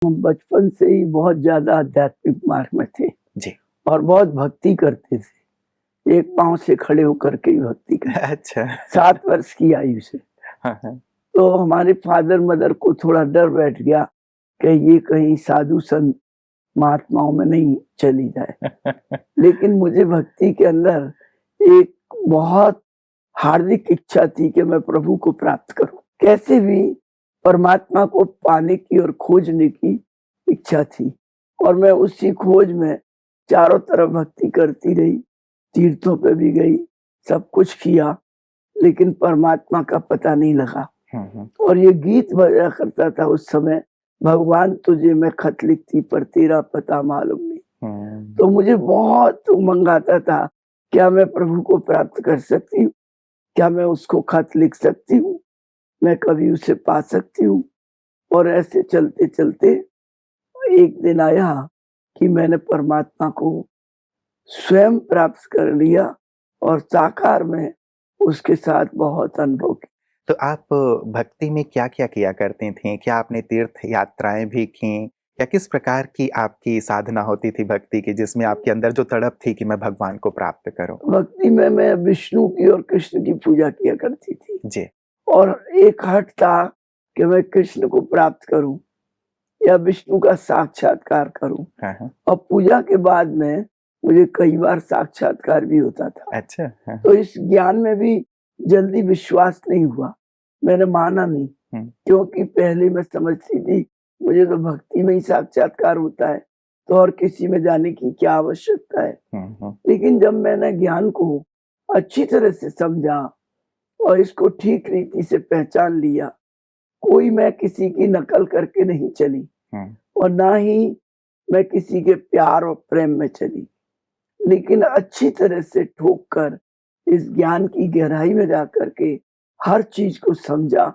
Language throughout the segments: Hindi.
हम बचपन से ही बहुत ज़्यादा आध्यात्मिक मार्ग में थे जी। और बहुत भक्ति करते थे। एक पाँव से खड़े होकर के ही भक्ति करते अच्छा। 7 वर्ष की आयु से। हाँ, हाँ। तो हमारे फादर मदर को थोड़ा डर बैठ गया कि ये कहीं साधु संत महात्माओं में नहीं चली जाए। लेकिन मुझे भक्ति के अंदर एक बहुत हार्दिक इच्छा थी कि मैं प्रभु को प्राप्त करूँ। कैसे भी परमात्मा को पाने की और खोजने की इच्छा थी और मैं उसी खोज में चारों तरफ भक्ति करती रही, तीर्थों पे भी गई, सब कुछ किया, लेकिन परमात्मा का पता नहीं लगा। और ये गीत बजा करता था उस समय, भगवान तुझे मैं खत लिखती पर तेरा पता मालूम नहीं। तो मुझे बहुत उमंग आता था, क्या मैं प्रभु को प्राप्त कर सकती हूँ? क्या मैं उसको खत लिख सकती हूँ? मैं कभी उसे पा सकती हूँ? और ऐसे चलते-चलते एक दिन आया कि मैंने परमात्मा को स्वयं प्राप्त कर लिया और साकार में उसके साथ बहुत अनुभव किया। तो आप भक्ति में क्या-क्या किया करती थीं? क्या आपने तीर्थ यात्राएँ भी की? या किस प्रकार की आपकी साधना होती थी भक्ति की, जिसमें आपके अंदर जो तड़प थी कि मैं भगवान को प्राप्त करूँ? भक्ति में मैं विष्णु की और कृष्ण की पूजा किया करती थी जी। और एक हठ था कि मैं कृष्ण को प्राप्त करूँ या विष्णु का साक्षात्कार करूँ। हाँ, हाँ। और पूजा के बाद में मुझे कई बार साक्षात्कार भी होता था। अच्छा। हाँ। तो इस ज्ञान में भी जल्दी विश्वास नहीं हुआ, मैंने माना नहीं, हुँ। क्योंकि पहले मैं समझती थी मुझे तो भक्ति में ही साक्षात्कार होता है, तो और किसी में जाने की क्या आवश्यकता है। हुँ, हुँ। लेकिन जब मैंने ज्ञान को अच्छी तरह से समझा और इसको ठीक रीति से पहचान लिया, कोई मैं किसी की नकल करके नहीं चली हुँ। और ना ही मैं किसी के प्यार और प्रेम में चली, लेकिन अच्छी तरह से ठोक कर इस ज्ञान की गहराई में जाकर के हर चीज को समझा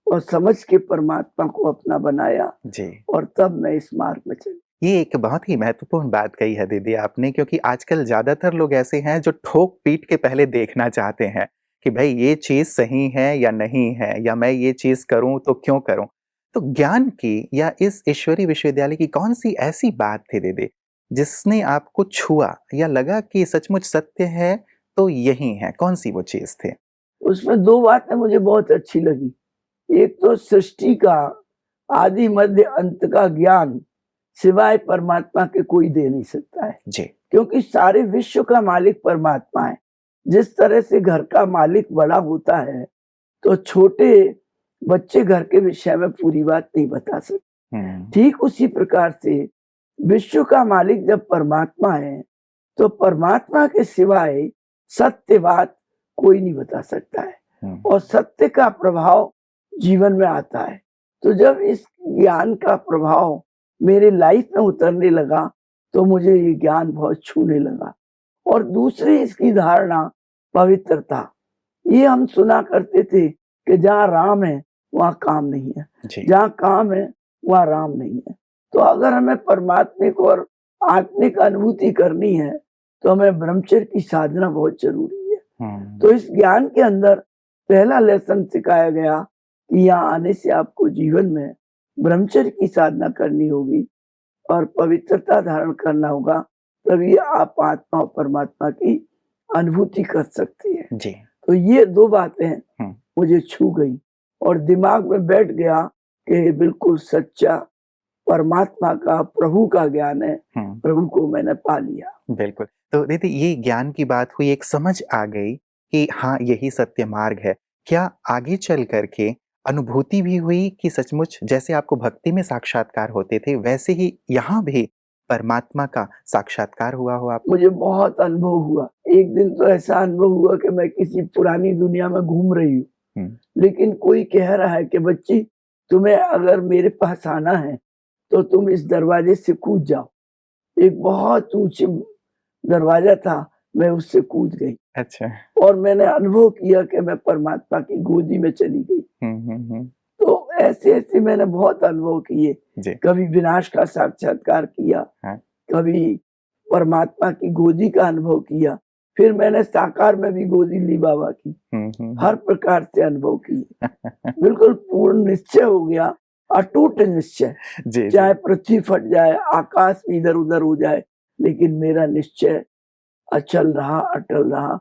और समझ के परमात्मा को अपना बनाया जी। और तब मैं इस मार्ग में चली। ये एक बहुत ही महत्वपूर्ण बात कही है दीदी आपने, क्योंकि आजकल ज़्यादातर लोग ऐसे हैं जो ठोक-पीट के पहले देखना चाहते हैं कि भई ये चीज़ सही है या नहीं है, या मैं ये चीज़ करूँ तो क्यों करूँ? तो ज्ञान की या इस ईश्वरीय विश्वविद्यालय की कौन-सी ऐसी बात थी दीदी, जिसने आपको छुआ या लगा कि सचमुच सत्य है तो यही है? कौन-सी वो चीज़ थी? उसमें 2 बातें मुझे बहुत अच्छी लगी। एक तो सृष्टि का आदि मध्य अंत का ज्ञान सिवाय परमात्मा के कोई दे नहीं सकता है, जी। क्योंकि सारे विश्व का मालिक परमात्मा है। जिस तरह से घर का मालिक बड़ा होता है, तो छोटे बच्चे घर के विषय में पूरी बात नहीं बता सकते। हुँ। ठीक उसी प्रकार से विश्व का मालिक जब परमात्मा है, तो परमात्मा के सिवाय सत्य बात कोई नहीं बता सकता है हुँ। और सत्य का प्रभाव जीवन में आता है। तो जब इस ज्ञान का प्रभाव मेरे लाइफ में उतरने लगा, तो मुझे ये ज्ञान बहुत छूने लगा। और दूसरी इसकी धारणा पवित्रता। ये हम सुना करते थे कि जहाँ राम है, वहाँ काम नहीं है, जी। जहाँ काम है, वहाँ राम नहीं है। तो अगर हमें परमात्मिक और आत्मिक अनुभूति करनी है, तो हमें ब्रह्मचर्य की साधना बहुत ज़रूरी है। हुँ। तो इस ज्ञान के अंदर पहला लेसन सिखाया गया कि यहाँ आने से आपको जीवन में ब्रह्मचर्य की साधना करनी होगी और पवित्रता धारण करना होगा, तभी आप आत्मा और परमात्मा की अनुभूति कर सकती हैं। जी। तो ये 2 बातें हुँ। मुझे छू गई और दिमाग में बैठ गया कि बिल्कुल सच्चा परमात्मा का, प्रभु का ज्ञान है, हुँ। प्रभु को मैंने पा लिया। बिल्कुल। तो दीदी ये ज्ञान की बात हुई, एक समझ आ गई कि हाँ, यही सत्य मार्ग है। क्या आगे चल कर के अनुभूति भी हुई कि सचमुच जैसे आपको भक्ति में साक्षात्कार होते थे, वैसे ही यहाँ भी परमात्मा का साक्षात्कार हुआ हो आपको? मुझे बहुत अनुभव हुआ। एक दिन तो ऐसा अनुभव हुआ कि मैं किसी पुरानी दुनिया में घूम रही हूँ, हुँ। लेकिन कोई कह रहा है कि बच्ची, तुम्हें अगर मेरे पास आना है, तो तुम इस दरवाजे से कूद जाओ। एक बहुत ऊँची दरवाजा था, मैं उससे कूद गई अच्छा। और मैंने अनुभव किया कि मैं परमात्मा की गोदी में चली गई। हुँ, हुँ, हुँ। तो ऐसे-ऐसे मैंने बहुत अनुभव किए। जी। कभी विनाश का साक्षात्कार किया, हाँ। कभी परमात्मा की गोदी का अनुभव किया, फिर मैंने साकार में भी गोदी ली बाबा की। हुँ, हुँ, हुँ। हर प्रकार से अनुभव किए। बिल्कुल पूर्ण निश्चय हो गया, अटूट निश्चय, जी, जी। चाहे पृथ्वी फट जाए, आकाश भी इधर उधर हो जाए, लेकिन मेरा निश्चय अचल रहा, अटल रहा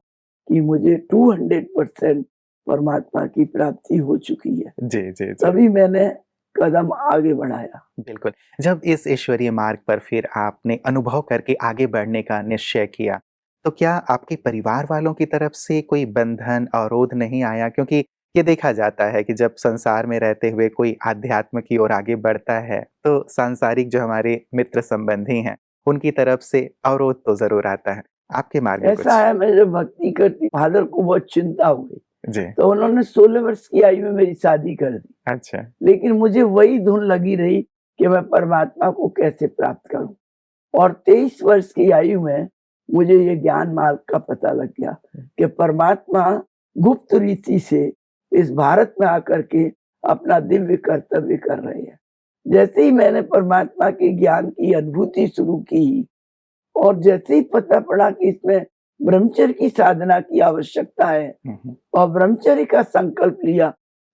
कि मुझे 200% परमात्मा की प्राप्ति हो चुकी है। जी, जी, जी। तभी मैंने कदम आगे बढ़ाया। बिल्कुल। जब इस ईश्वरीय मार्ग पर फिर आपने अनुभव करके आगे बढ़ने का निश्चय किया, तो क्या आपके परिवार वालों की तरफ से कोई बंधन, अवरोध नहीं आया? क्योंकि ये देखा जाता है कि जब संसार में रहते हुए कोई आध्यात्म की ओर आगे बढ़ता है, तो सांसारिक जो हमारे मित्र संबंधी हैं, उनकी तरफ से अवरोध तो ज़रूर आता है। आपके मार्ग में कुछ? ऐसा है, मैं जब भक्ति करती, फादर को बहुत चिंता हो गई, जी, तो उन्होंने 16 वर्ष की आयु में मेरी शादी कर दी। अच्छा। लेकिन मुझे वही धुन लगी रही कि मैं परमात्मा को कैसे प्राप्त करूं। और 23 वर्ष की आयु में मुझे ये ज्ञान मार्ग का पता लग गया कि परमात्मा गुप्त रीति से इस भारत में आकर के अपना दिव्य कर्तव्य कर रहे हैं। जैसे ही मैंने परमात्मा के ज्ञान की अनुभूति शुरू की और जैसे ही पता पड़ा कि इसमें ब्रह्मचर्य की साधना की आवश्यकता है हुँ, हुँ। और ब्रह्मचर्य का संकल्प लिया,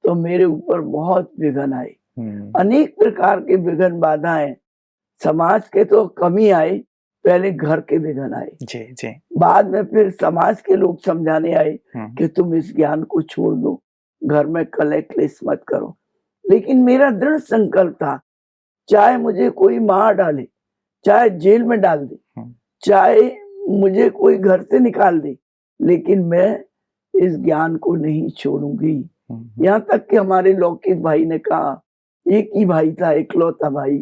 तो मेरे ऊपर बहुत विघ्न आए। हुँ। अनेक प्रकार के विघ्न बाधाएं, समाज के तो कम ही आए, पहले घर के विघ्न आए, जी, जी। बाद में फिर समाज के लोग समझाने आए हुँ। कि तुम इस ज्ञान को छोड़ दो, घर में कलह क्लेश मत करो। लेकिन मेरा दृढ़ संकल्प था, चाहे मुझे कोई मार डाले, चाहे जेल में डाल दे, हुँ। चाहे मुझे कोई घर से निकाल दे, लेकिन मैं इस ज्ञान को नहीं छोड़ूंगी। हुँ, हुँ। यहाँ तक कि हमारे लौकिक भाई ने कहा, एक ही भाई था, इकलौता भाई,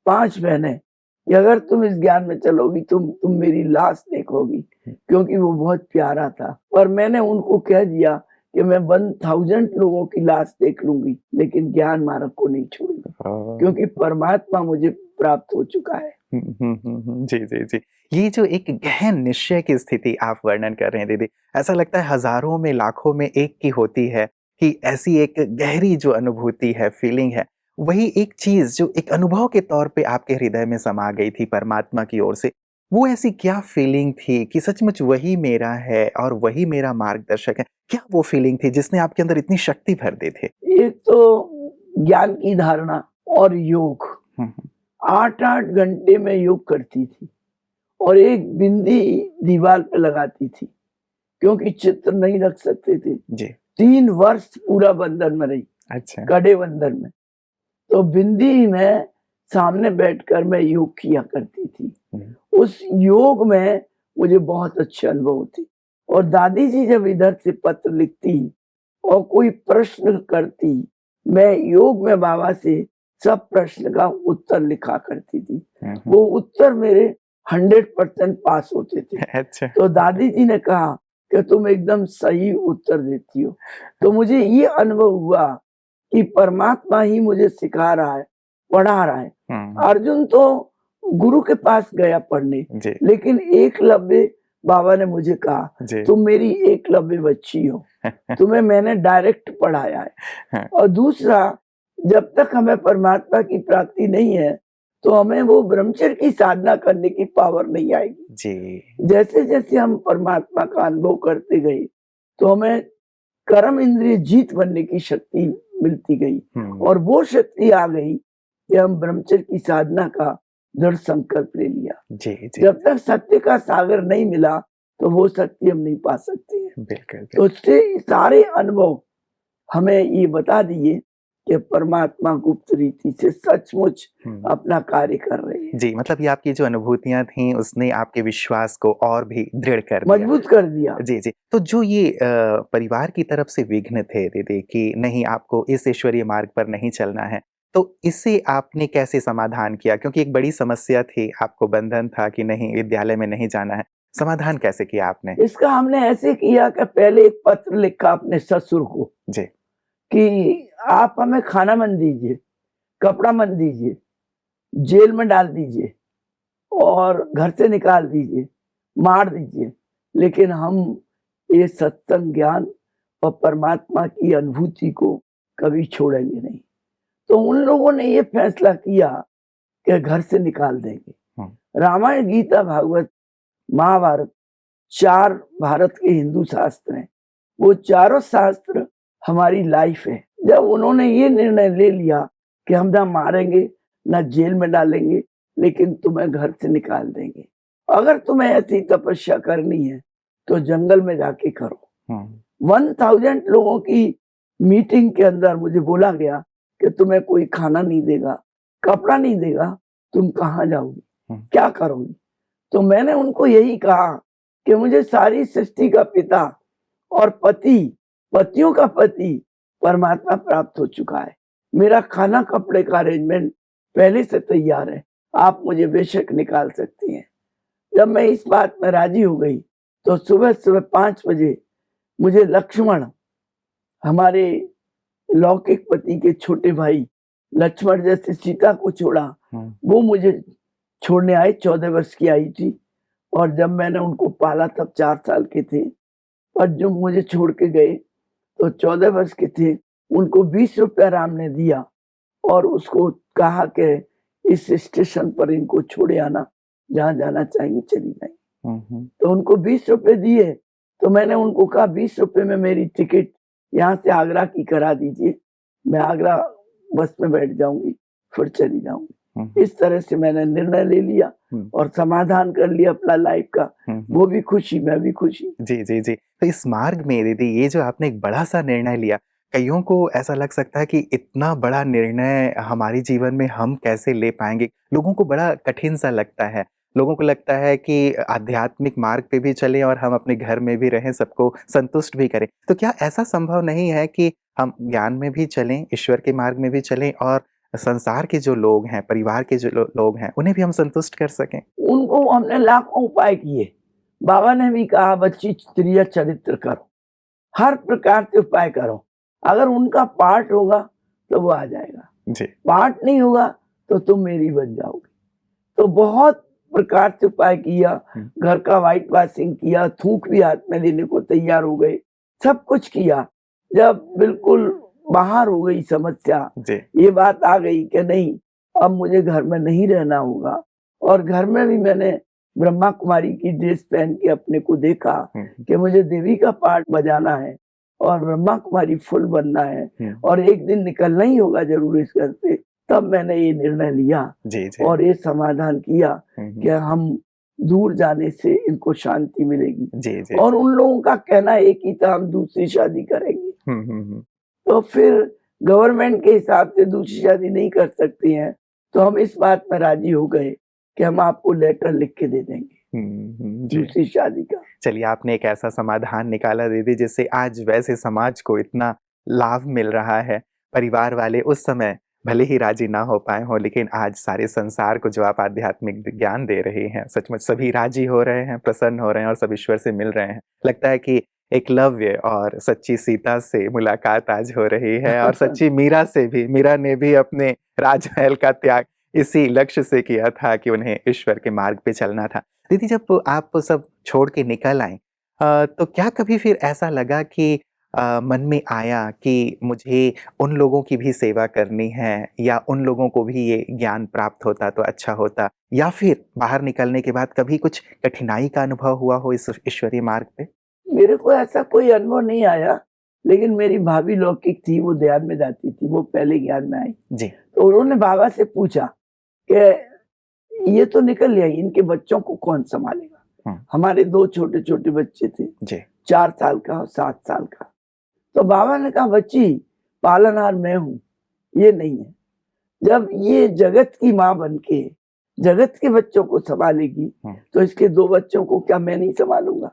5 बहनें, कि अगर तुम इस ज्ञान में चलोगी, तुम मेरी लाश देखोगी, क्योंकि वो बहुत प्यारा था। पर मैंने उनको कह दिया कि मैं 1000 लोगों की लाश देख लूंगी, लेकिन ज्ञान मार्ग को नहीं छोड़ूंगा, ओह! क्योंकि परमात्मा मुझे प्राप्त हो चुका है। हुँ, हुँ, हुँ, हुँ। जी, जी, जी। ये जो एक गहन निश्चय की स्थिति आप वर्णन कर रहे हैं दीदी, ऐसा लगता है हज़ारों में, लाखों में एक की होती है कि ऐसी एक गहरी जो अनुभूति है, फीलिंग है, वही एक चीज़ जो एक अनुभव के तौर पे आपके हृदय में समा गई थी परमात्मा की ओर से। वो ऐसी क्या फीलिंग थी कि सचमुच वही मेरा है और वही मेरा मार्गदर्शक है? क्या वो फीलिंग थी जिसने आपके अंदर इतनी शक्ति भर दी थी? एक तो ज्ञान की धारणा और योग। हुँ, हुँ। 8-8 घंटे में योग करती थी और एक बिंदी दीवार पे लगाती थी, क्योंकि चित्र नहीं रख सकते थे। जी, 3 वर्ष पूरा बंधन में रही, अच्छा। कड़े बंधन में। तो बिंदी में सामने बैठकर मैं योग किया करती थी। हुँ, उस योग में मुझे बहुत अच्छे अनुभव होते और दादी जी जब इधर से पत्र लिखती और कोई प्रश्न करती, मैं योग में बाबा से सब प्रश्न का उत्तर लिखा करती थी। हुँ, हुँ। वो उत्तर मेरे 100% पास होते थे। अच्छा। तो दादी जी ने कहा कि तुम एकदम सही उत्तर देती हो। तो मुझे ये अनुभव हुआ कि परमात्मा ही मुझे सिखा रहा है, पढ़ा रहा है। हुँ, अर्जुन तो गुरु के पास गया पढ़ने, जी, लेकिन एकलव्य, बाबा ने मुझे कहा, जी। तुम मेरी एकलव्य बच्ची हो, तुम्हें मैंने डायरेक्ट पढ़ाया है। हाँ, और दूसरा, जब तक हमें परमात्मा की प्राप्ति नहीं है, तो हमें वो ब्रह्मचर्य की साधना करने की पावर नहीं आएगी। जी। जैसे-जैसे हम परमात्मा का अनुभव करते गए, तो हमें कर्म इंद्रिय जीत बनने की शक्ति मिलती गई हुँ, और वो शक्ति आ गई कि हम ब्रह्मचर्य की साधना का दृढ़ संकल्प ले लिया। जी, जी। जब तक सत्य का सागर नहीं मिला, तो वो शक्ति हम नहीं पा सकते हैं। बिल्कुल, तो बिल्कुल। उससे सारे अनुभव हमें ये बता दिए कि परमात्मा गुप्त रीति से सचमुच हुँ। अपना कार्य कर रहे हैं, जी, मतलब ये आपकी जो अनुभूतियाँ थीं उसने आपके विश्वास को और भी दृढ़ कर दिया। मजबूत कर दिया। जी, जी। तो जो ये परिवार की तरफ से विघ्न थे दीदी कि नहीं आपको इस ईश्वरीय मार्ग पर नहीं चलना है, तो इसे आपने कैसे समाधान किया? क्योंकि एक बड़ी समस्या थी, आपको बंधन था कि नहीं विद्यालय में नहीं जाना है। समाधान कैसे किया आपने? इसका हमने ऐसे किया कि पहले एक पत्र लिखा अपने ससुर को जी। कि आप हमें खाना मत दीजिए, कपड़ा मत दीजिए, जेल में डाल दीजिए और घर से निकाल दीजिए, मार दीजिए, लेकिन हम ये सत्संग ज्ञान और परमात्मा की अनुभूति को कभी छोड़ेंगे नहीं। तो उन लोगों ने ये फैसला किया कि घर से निकाल देंगे। हुँ, रामायण, गीता, भागवत, महाभारत 4 भारत के हिंदू शास्त्र हैं। वो चारों शास्त्र हमारी लाइफ है। जब उन्होंने ये निर्णय ले लिया कि हम ना मारेंगे, ना जेल में डालेंगे, लेकिन तुम्हें घर से निकाल देंगे। अगर तुम्हें ऐसी तपस्या करनी है, तो जंगल में जाके करो। 1000 लोगों की मीटिंग के अंदर मुझे बोला गया कि तुम्हें कोई खाना नहीं देगा, कपड़ा नहीं देगा, तुम कहाँ जाओगी, क्या करोगी? तो मैंने उनको यही कहा कि मुझे सारी सृष्टि का पिता और पतियों का पति परमात्मा प्राप्त हो चुका है। मेरा खाना कपड़े का अरेंजमेंट पहले से तैयार है, आप मुझे बेशक निकाल सकती हैं। जब मैं इस बात में राजी हो गई, तो सुबह 5 बजे मुझे लक्ष्मण, हमारे लौकिक पति के छोटे भाई लक्ष्मण जैसे सीता को छोड़ा, वो मुझे छोड़ने आए। 14 वर्ष की आई थी, और जब मैंने उनको पाला तब 4 साल के थे, और जो मुझे छोड़ के गए तो 14 वर्ष के थे। उनको 20 रुपया राम ने दिया और उसको कहा कि इस स्टेशन पर इनको छोड़े आना, जहाँ जाना चाहेंगी चली जाएंगी। तो उनको 20 रुपए दिए। तो मैंने उनको कहा 20 रुपए में मेरी टिकट यहाँ से आगरा की करा दीजिए, मैं आगरा बस में बैठ जाऊंगी, फिर चली जाऊंगी। इस तरह से मैंने निर्णय ले लिया और समाधान कर लिया अपना लाइफ का। वो भी खुशी, मैं भी खुशी। जी जी जी। तो इस मार्ग में दीदी, ये जो आपने एक बड़ा सा निर्णय लिया, कईयों को ऐसा लग सकता है कि इतना बड़ा निर्णय हमारे जीवन में हम कैसे ले पाएंगे। लोगों को बड़ा कठिन सा लगता है। लोगों को लगता है कि आध्यात्मिक मार्ग पे भी चलें और हम अपने घर में भी रहें, सबको संतुष्ट भी करें। तो क्या ऐसा संभव नहीं है कि हम ज्ञान में भी चलें, ईश्वर के मार्ग में भी चलें और संसार के जो लोग हैं, परिवार के जो लोग हैं, उन्हें भी हम संतुष्ट कर सकें? उनको हमने लाखों उपाय किए। बाबा ने भी कहा बच्ची त्रिय चरित्र करो, हर प्रकार से उपाय करो। अगर उनका पाठ होगा तो वो आ जाएगा, जी। पाठ नहीं होगा तो तुम मेरी बन जाओगे। तो बहुत प्रकार से उपाय किया, घर का व्हाइट वॉशिंग किया, थूक भी हाथ में लेने को तैयार हो गए, सब कुछ किया। जब बिल्कुल बाहर हो गई समस्या, ये बात आ गई कि नहीं, अब मुझे घर में नहीं रहना होगा। और घर में भी मैंने ब्रह्मा कुमारी की ड्रेस पहन के अपने को देखा कि मुझे देवी का पाठ बजाना है और ब्रह्मा कुमारी फुल बनना है और एक दिन निकलना ही होगा जरूर इस घर से। तब मैंने ये निर्णय लिया और ये समाधान किया कि हम दूर जाने से इनको शांति मिलेगी। और उन लोगों का कहना एक ही था, हम दूसरी शादी करेंगे। तो फिर गवर्नमेंट के हिसाब से दूसरी शादी नहीं कर सकती हैं, तो हम इस बात में राजी हो गए कि हम आपको लेटर लिख के दे देंगे दूसरी शादी का। चलिए, आपने एक ऐसा समाधान निकाला दीदी जिससे आज वैसे समाज को इतना लाभ मिल रहा है। परिवार वाले उस समय भले ही राजी ना हो पाए हों, लेकिन आज सारे संसार को जो आप आध्यात्मिक ज्ञान दे रहे हैं, सचमुच सभी राजी हो रहे हैं, प्रसन्न हो रहे हैं और सब ईश्वर से मिल रहे हैं। लगता है कि एकलव्य और सच्ची सीता से मुलाकात आज हो रही है और सच्ची मीरा से भी। मीरा ने भी अपने राजमहल का त्याग इसी लक्ष्य से किया था कि उन्हें ईश्वर के मार्ग पे चलना था। दीदी, जब आप सब छोड़ के निकल आए, तो क्या कभी फिर ऐसा लगा कि मन में आया कि मुझे उन लोगों की भी सेवा करनी है, या उन लोगों को भी ये ज्ञान प्राप्त होता तो अच्छा होता? या फिर बाहर निकलने के बाद कभी कुछ कठिनाई का अनुभव हुआ हो इस ईश्वरीय मार्ग पे? मेरे को ऐसा कोई अनुभव नहीं आया, लेकिन मेरी भाभी लौकिक थी, वो ध्यान में जाती थी, वो पहले ज्ञान में आई जी। तो उन्होंने बाबा से पूछा कि ये तो निकल गया, इनके बच्चों को कौन संभालेगा? हमारे 2 छोटे छोटे बच्चे थे जी। 4 साल का और 7 साल का। तो बाबा ने कहा बच्ची, पालनहार मैं हूँ, ये नहीं है। जब ये जगत की माँ बनके जगत के बच्चों को संभालेगी तो इसके 2 बच्चों को क्या मैं नहीं संभालूंगा?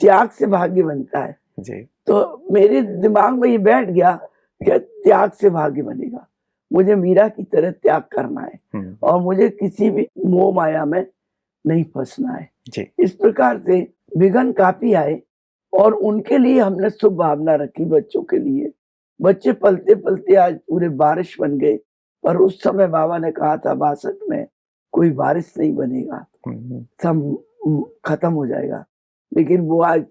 त्याग से भाग्य बनता है जी। तो मेरे दिमाग में ये बैठ गया कि त्याग से भाग्य बनेगा। मुझे मीरा की तरह त्याग करना है और मुझे किसी भी मोह माया में नहीं फंसना है जी। इस प्रकार से विघ्न काफी आए और उनके लिए हमने शुभ भावना रखी बच्चों के लिए। बच्चे पलते पलते आज पूरे बारिश बन गए, पर उस समय बाबा ने कहा था 62 में कोई बारिश नहीं बनेगा, सब खत्म हो जाएगा। लेकिन वो आज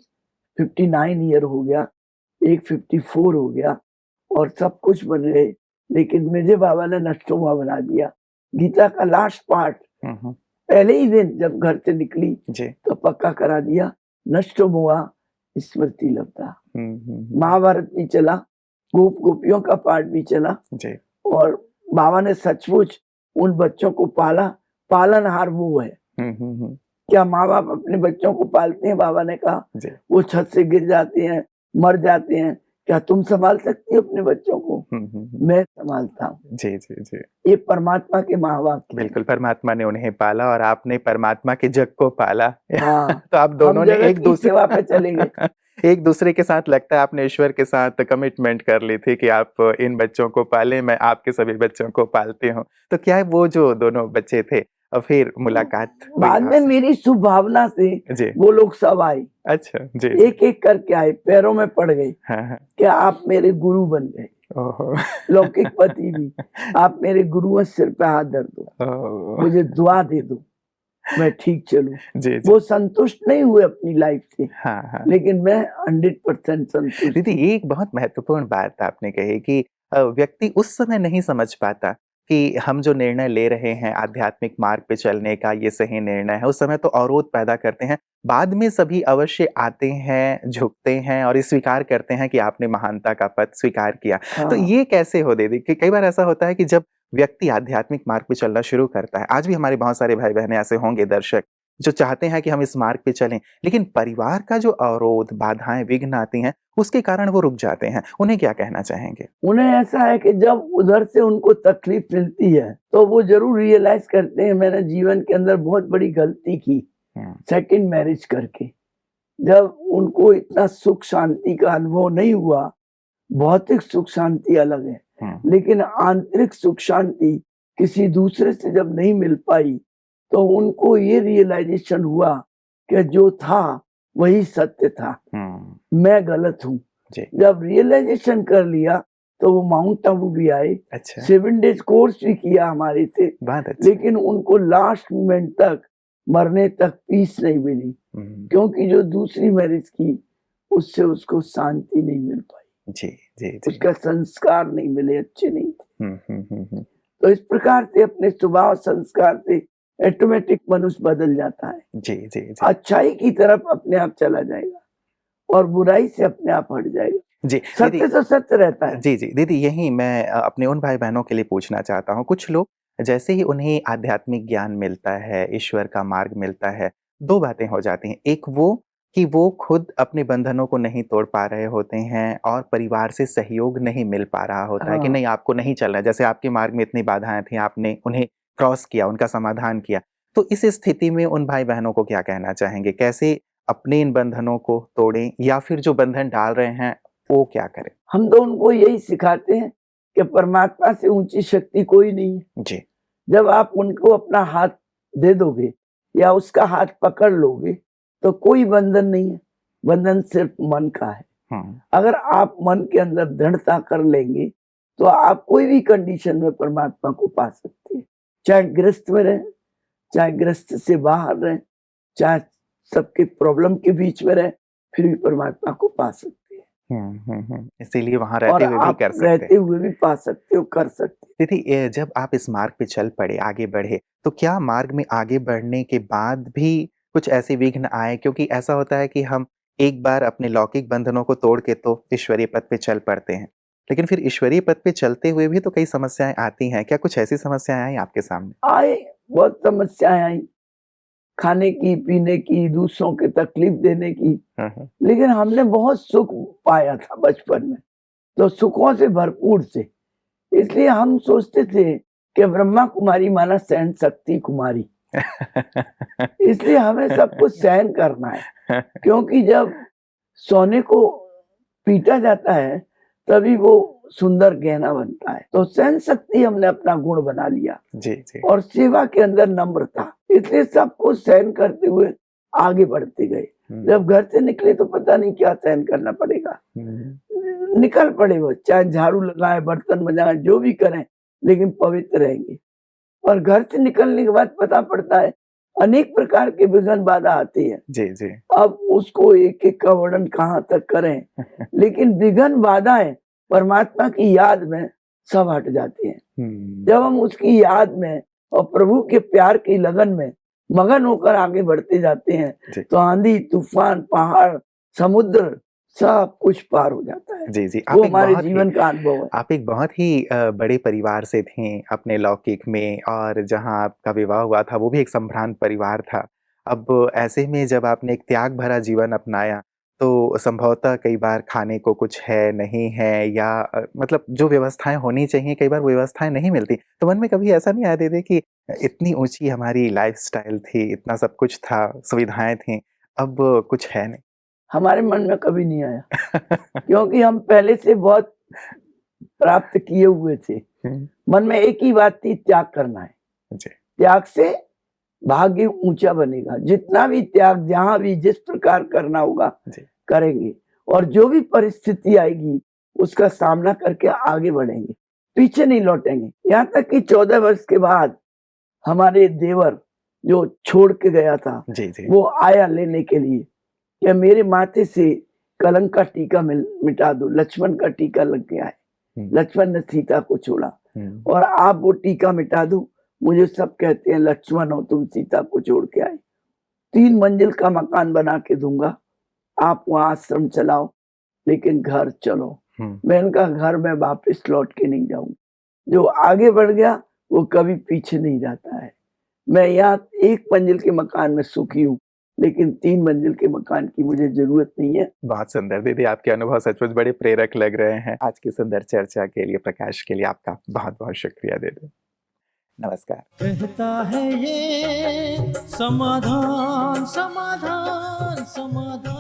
59 ईयर हो गया, एक 54 हो गया और सब कुछ बन गए। लेकिन मुझे बाबा ने नष्टोमा बना दिया। गीता का लास्ट पार्ट पहले ही दिन जब घर से निकली तो पक्का करा दिया, नष्टोमा स्मृति लब्धा। महाभारत भी चला, गोप गोपियों का पाठ भी चला और बाबा ने सचमुच उन बच्चों को पाला। पालनहार वो है। क्या माँ बाप अपने बच्चों को पालते हैं? बाबा ने कहा जी। वो छत से गिर जाते हैं, मर जाते हैं, क्या तुम संभाल सकती हो अपने बच्चों को? मैं संभालता हूँ। जी, जी, जी। ये परमात्मा के माँ बाप हैं। बिल्कुल, परमात्मा ने उन्हें पाला और आपने परमात्मा के जग को पाला। हाँ, तो आप हम दोनों ने जगत एक की दूसरे सेवा पे चले गए। एक दूसरे के साथ लगता है आपने ईश्वर के साथ कमिटमेंट कर ली थी कि आप इन बच्चों को पालें, मैं आपके सभी बच्चों को पालती हूँ। तो क्या वो जो दोनों बच्चे थे फिर मुलाकात हुई बाद में आपसे? मेरी शुभभावना से जी। वो लोग सब आए, अच्छा, जी, जी। एक-एक करके आए, पैरों में पड़ गए हाँ, हाँ। कि आप मेरे गुरु बन गए। ओहो! लौकिक पति भी, आप मेरे गुरु हैं, सिर पे हाथ धर दो, ओह! मुझे दुआ दे दो, मैं ठीक चलूँ। जी, जी। वो संतुष्ट नहीं हुए अपनी लाइफ से, हाँ, हाँ। लेकिन मैं 100% संतुष्ट दीदी हूँ। ये एक बहुत महत्वपूर्ण बात आपने कही कि व्यक्ति उस समय नहीं समझ पाता कि हम जो निर्णय ले रहे हैं आध्यात्मिक मार्ग पे चलने का ये सही निर्णय है, उस समय तो अवरोध पैदा करते हैं। बाद में सभी अवश्य आते हैं, झुकते हैं और ये स्वीकार करते हैं कि आपने महानता का पद स्वीकार किया। तो हाँ, ये कैसे हो दीदी? कि कई बार ऐसा होता है कि जब व्यक्ति आध्यात्मिक मार्ग पे चलना शुरू करता है, आज भी हमारे बहुत सारे भाई-बहनें ऐसे होंगे दर्शक, जो चाहते हैं कि हम इस मार्ग पे चलें, लेकिन परिवार का जो अवरोध, बाधाएँ, विघ्न आती हैं, उसके कारण वो रुक जाते हैं। उन्हें क्या कहना चाहेंगे? उन्हें ऐसा है कि जब उधर से उनको तकलीफ मिलती है, तो वो ज़रूर रियलाइज़ करते हैं मैंने जीवन के अंदर बहुत बड़ी गलती की, हुँ, सेकंड मैरिज करके। जब उनको इतना सुख शांति का अनुभव नहीं हुआ, भौतिक सुख शांति अलग है, हुँ, लेकिन आंतरिक सुख शांति किसी दूसरे से जब नहीं मिल पाई, तो उनको ये रियलाइज़ेशन हुआ कि जो था वही सत्य था, हुँ, मैं गलत हूँ। जी, जब रियलाइज़ेशन कर लिया, तो वो माउंट आबू भी आए, अच्छा, 7 डेज़ कोर्स भी किया हमारे से, बहुत अच्छा। लेकिन उनको लास्ट मोमेंट तक, मरने तक पीस नहीं मिली, हुँ, क्योंकि जो दूसरी मैरिज की, उससे उसको शांति नहीं मिल पाई। जी, जी, जी। उसका संस्कार नहीं मिले, अच्छे नहीं थे। हुँ। तो इस प्रकार से अपने स्वभाव संस्कार से ऑटोमेटिक मनुष्य बदल जाता है। जी, जी, जी। अच्छाई की तरफ अपने आप चला जाएगा और बुराई से अपने आप हट जाएगा। जी, दीदी सत्य तो सत्य रहता है। जी, जी। दीदी यही मैं अपने उन भाई-बहनों के लिए पूछना चाहता हूँ। कुछ लोग जैसे ही उन्हें आध्यात्मिक ज्ञान मिलता है, ईश्वर का मार्ग मिलता है, 2 बातें हो जाती हैं। एक वो कि वो खुद अपने बंधनों को नहीं तोड़ पा रहे होते हैं और परिवार से सहयोग नहीं मिल पा रहा होता है कि हाँ, नहीं आपको नहीं चलना है। जैसे आपके मार्ग में इतनी बाधाएँ थी, आपने उन्हें क्रॉस किया, उनका समाधान किया। तो इस स्थिति में उन भाई-बहनों को क्या कहना चाहेंगे? कैसे अपने इन बंधनों को तोड़ें या फिर जो बंधन डाल रहे हैं, वो क्या करें? हम तो उनको यही सिखाते हैं कि परमात्मा से ऊँची शक्ति कोई नहीं है। जी। जब आप उनको अपना हाथ दे दोगे या उसका हाथ पकड़ लोगे, तो कोई बंधन नहीं है, बंधन सिर्फ मन का है। हुँ, अगर आप मन के अंदर दृढ़ता कर लेंगे, तो आप कोई भी कंडीशन में परमात्मा को पा सकते हैं। चाहे ग्रस्त में रहें, चाहे ग्रस्त से बाहर रहें, चाहे सबके प्रॉब्लम के बीच में रहें, फिर भी परमात्मा को पा सकते हैं। इसीलिए वहाँ और रहते हुए भी आप कर सकते हैं। रहते हुए भी पा सकते हो, कर सकते हो। दीदी जब आप इस मार्ग पे चल पड़े, आगे बढ़े, तो क्या मार्ग में आगे बढ़ने के बाद भी कुछ ऐसे विघ्न आए? क्योंकि ऐसा होता है कि हम एक बार अपने लौकिक बंधनों को तोड़ के तो ईश्वरीय पथ पे चल पड़ते हैं। लेकिन फिर ईश्वरीय पथ पे चलते हुए भी तो कई समस्याएँ आती हैं। क्या कुछ ऐसी समस्याएँ आई आपके सामने? आए, बहुत समस्याएँ आई, खाने की, पीने की, दूसरों की तकलीफ देने की, हाँ, हाँ। लेकिन हमने बहुत सुख पाया था बचपन में, तो सुखों से भरपूर थे। इसलिए हम सोचते थे कि ब्रह्मा कुमारी माना सहन शक्ति कुमारी, इसलिए हमें सब कुछ सहन करना है, क्योंकि जब सोने को पीटा जाता है, तभी वो सुंदर गहना बनता है। तो सहन शक्ति हमने अपना गुण बना लिया जी, जी। और सेवा के अंदर नम्रता, इसलिए सब कुछ सहन करते हुए आगे बढ़ते गए। हुँ, जब घर से निकले तो पता नहीं क्या सहन करना पड़ेगा। हुँ। निकल पड़े वो, चाहे झाड़ू लगाएँ, बर्तन मजाएँ, जो भी करें, लेकिन पवित्र रहेंगे। और घर से निकलने के बाद पता पड़ता है, अनेक प्रकार के विघ्न बाधा आती है। जी, जी। अब उसको एक-एक का वर्णन कहाँ तक करें, लेकिन विघ्न बाधाएँ परमात्मा की याद में सब हट जाती हैं। हुँ, जब हम उसकी याद में और प्रभु के प्यार की लगन में मगन होकर आगे बढ़ते जाते हैं, जी। तो आंधी, तूफान, पहाड़, समुद्र सब कुछ पार हो जाता है। जी, जी। वो हमारे जीवन का अनुभव है। आप एक बहुत ही बड़े परिवार से थीं अपने लौकिक में, और जहाँ आपका विवाह हुआ था वो भी एक संभ्रांत परिवार था। अब ऐसे में जब आपने एक त्याग भरा जीवन अपनाया, तो संभवतः कई बार खाने को कुछ है, नहीं है, या मतलब जो व्यवस्थाएँ होनी चाहिए कई बार वो व्यवस्थाएँ नहीं मिलती। तो मन में कभी ऐसा नहीं आया दीदी कि इतनी ऊँची हमारी लाइफ़स्टाइल थी, इतना सब कुछ था, सुविधाएँ थीं, अब कुछ है नहीं? हमारे मन में कभी नहीं आया, क्योंकि हम पहले से बहुत प्राप्त किए हुए थे। हुँ, मन में एक ही बात थी, त्याग करना है। जी, त्याग से भाग्य ऊँचा बनेगा। जितना भी त्याग जहाँ भी जिस प्रकार करना होगा जी। करेंगे, और जो भी परिस्थिति आएगी उसका सामना करके आगे बढ़ेंगे, पीछे नहीं लौटेंगे। यहाँ तक कि 14 वर्ष के बाद हमारे देवर जो छोड़ के गया था, जी, जी। वो आया लेने के लिए कि मेरे माथे से कलंक का टीका मिटा दो। लक्ष्मण का टीका लग गया है, हुँ, लक्ष्मण ने सीता को छोड़ा, हुँ, और आप वो टीका मिटा दो। मुझे सब कहते हैं लक्ष्मण हो तुम, सीता को छोड़ के आए। 3 मंजिल का मकान बना के दूंगा, आप वहाँ आश्रम चलाओ, लेकिन घर चलो। हुँ। मैंने कहा घर में वापस लौट के नहीं जाऊँगा। जो आगे बढ़ गया वो कभी पीछे नहीं जाता है। मैं यहाँ 1 मंजिल के मकान में सुखी हूँ, लेकिन 3 मंजिल के मकान की मुझे ज़रूरत नहीं है। बहुत सुंदर दीदी, आपके अनुभव सचमुच बड़े प्रेरक लग रहे हैं। आज की सुंदर चर्चा के लिए, प्रकाश के लिए आपका बहुत-बहुत शुक्रिया दीदी। नमस्कार। कहता है ये समाधान समाधान समाधान।